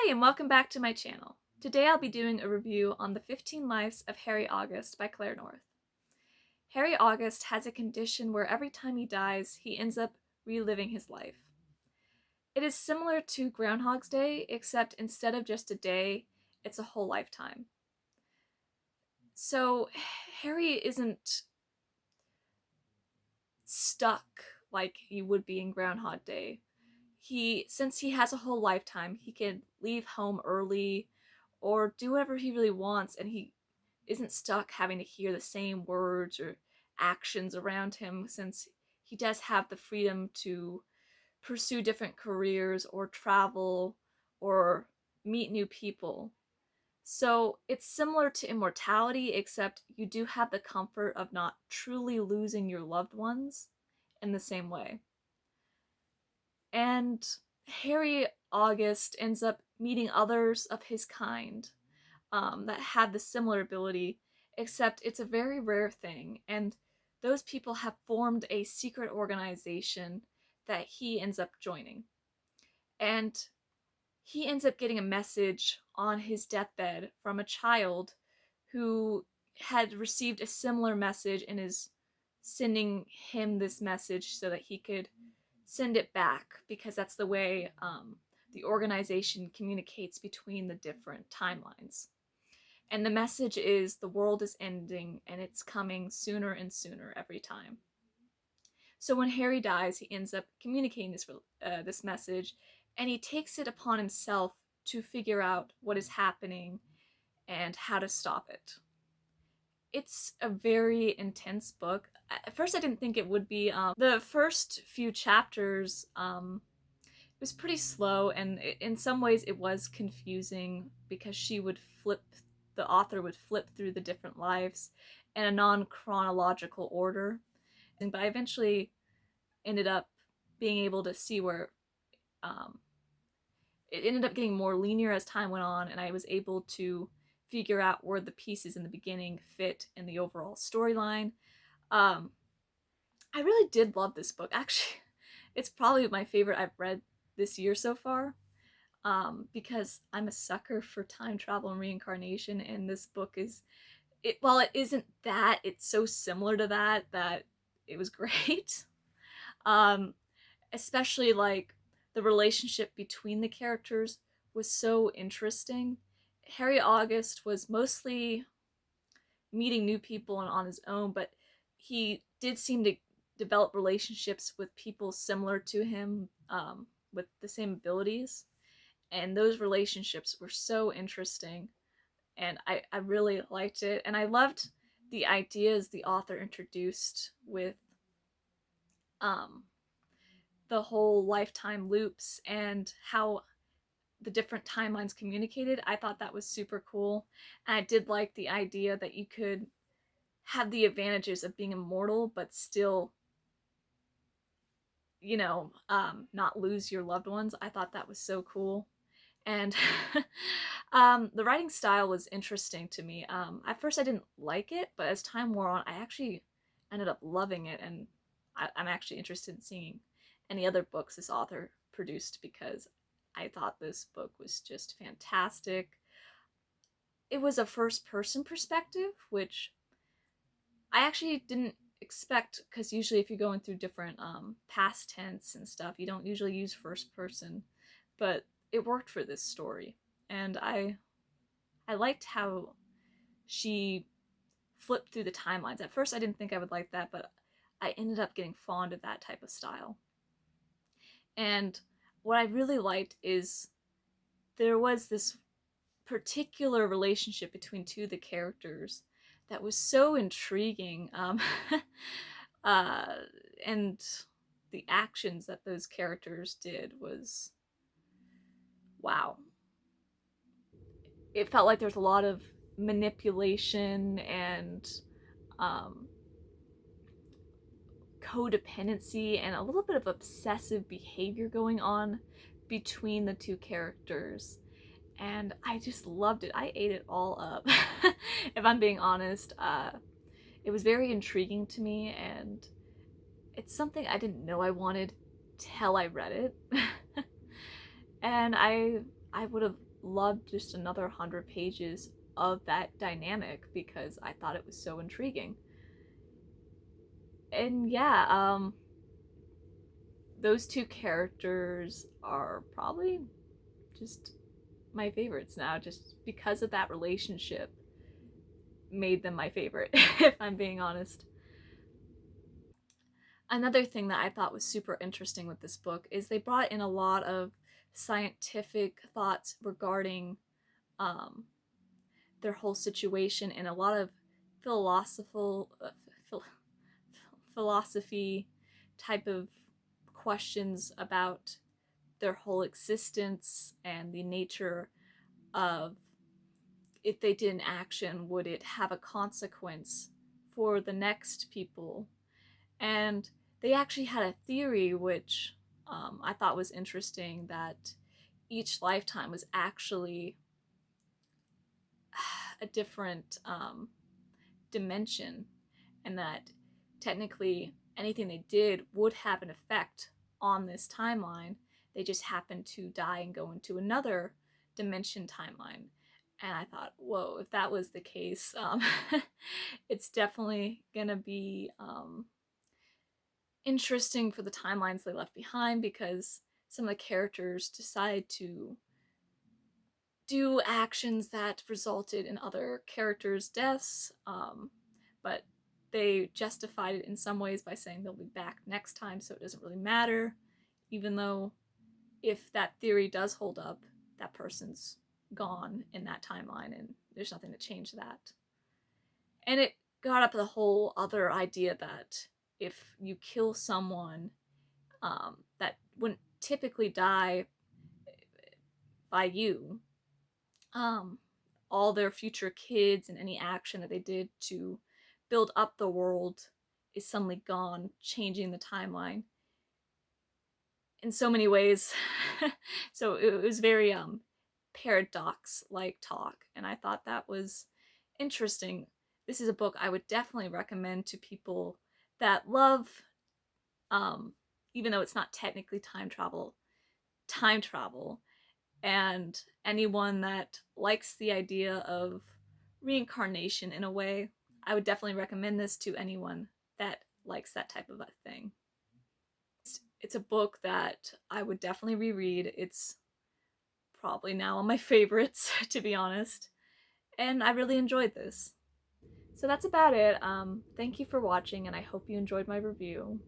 Hi, and welcome back to my channel. Today I'll be doing a review on The 15 Lives of Harry August by Claire North. Harry August has a condition where every time he dies, he ends up reliving his life. It is similar to Groundhog's Day, except instead of just a day, it's a whole lifetime. So Harry isn't stuck like he would be in Groundhog Day. Since he has a whole lifetime, he can leave home early or do whatever he really wants, and he isn't stuck having to hear the same words or actions around him, since he does have the freedom to pursue different careers or travel or meet new people. So it's similar to immortality, except you do have the comfort of not truly losing your loved ones in the same way. And Harry August ends up meeting others of his kind that have the similar ability, except it's a very rare thing. And those people have formed a secret organization that he ends up joining. And he ends up getting a message on his deathbed from a child who had received a similar message and is sending him this message so that he could send it back, because that's the way the organization communicates between the different timelines. And the message is the world is ending and it's coming sooner and sooner every time. So when Harry dies, he ends up communicating this message, and he takes it upon himself to figure out what is happening and how to stop it. It's a very intense book. At first, I didn't think it would be. The first few chapters, it was pretty slow, and in some ways, it was confusing because the author would flip through the different lives in a non-chronological order. But I eventually ended up being able to see where um, it ended up getting more linear as time went on, and I was able to figure out where the pieces in the beginning fit in the overall storyline. Um, I really did love this book. Actually, it's probably my favorite I've read this year so far, because I'm a sucker for time travel and reincarnation, and this book is while it isn't that, it's so similar to that it was great. Um, Especially like the relationship between the characters was so interesting. Harry August was mostly meeting new people and on his own, but he did seem to develop relationships with people similar to him, with the same abilities. And those relationships were so interesting. And I really liked it. And I loved the ideas the author introduced with um, the whole lifetime loops and how the different timelines communicated. I thought that was super cool. And I did like the idea that you could have the advantages of being immortal, but still, not lose your loved ones. I thought that was so cool. And the writing style was interesting to me. At first, I didn't like it, but as time wore on, I actually ended up loving it. And I'm actually interested in seeing any other books this author produced, because I thought this book was just fantastic. It was a first person perspective, which I actually didn't expect, because usually if you're going through different past tense and stuff, you don't usually use first person, but it worked for this story. And I liked how she flipped through the timelines. At first I didn't think I would like that, but I ended up getting fond of that type of style. And what I really liked is there was this particular relationship between two of the characters that was so intriguing. Uh, and the actions that those characters did was wow. It felt like there was a lot of manipulation and um, codependency and a little bit of obsessive behavior going on between the two characters. And I just loved it. I ate it all up. If I'm being honest, it was very intriguing to me, and it's something I didn't know I wanted till I read it. And I would have loved just another 100 pages of that dynamic because I thought it was so intriguing. And yeah, those two characters are probably just my favorites now, just because of that relationship made them my favorite, if I'm being honest. Another thing that I thought was super interesting with this book is they brought in a lot of scientific thoughts regarding um, their whole situation and a lot of philosophical philosophy type of questions about their whole existence and the nature of, if they did an action, would it have a consequence for the next people? And they actually had a theory which I thought was interesting, that each lifetime was actually a different dimension, and that technically anything they did would have an effect on this timeline. They just happened to die and go into another dimension timeline. And I thought, whoa, if that was the case, it's definitely gonna be interesting for the timelines they left behind, because some of the characters decide to do actions that resulted in other characters' deaths, but they justified it in some ways by saying they'll be back next time, so it doesn't really matter, even though if that theory does hold up, that person's gone in that timeline and there's nothing to change that. And it got up the whole other idea that if you kill someone that wouldn't typically die by you, um, all their future kids and any action that they did to build up the world is suddenly gone, changing the timeline in so many ways. So it was very paradox like talk, and I thought that was interesting. This is a book I would definitely recommend to people that love, um, even though it's not technically time travel, and anyone that likes the idea of reincarnation in a way. I would definitely recommend this to anyone that likes that type of a thing. It's a book that I would definitely reread. It's probably now on my favorites, to be honest. And I really enjoyed this. So that's about it. Thank you for watching, and I hope you enjoyed my review.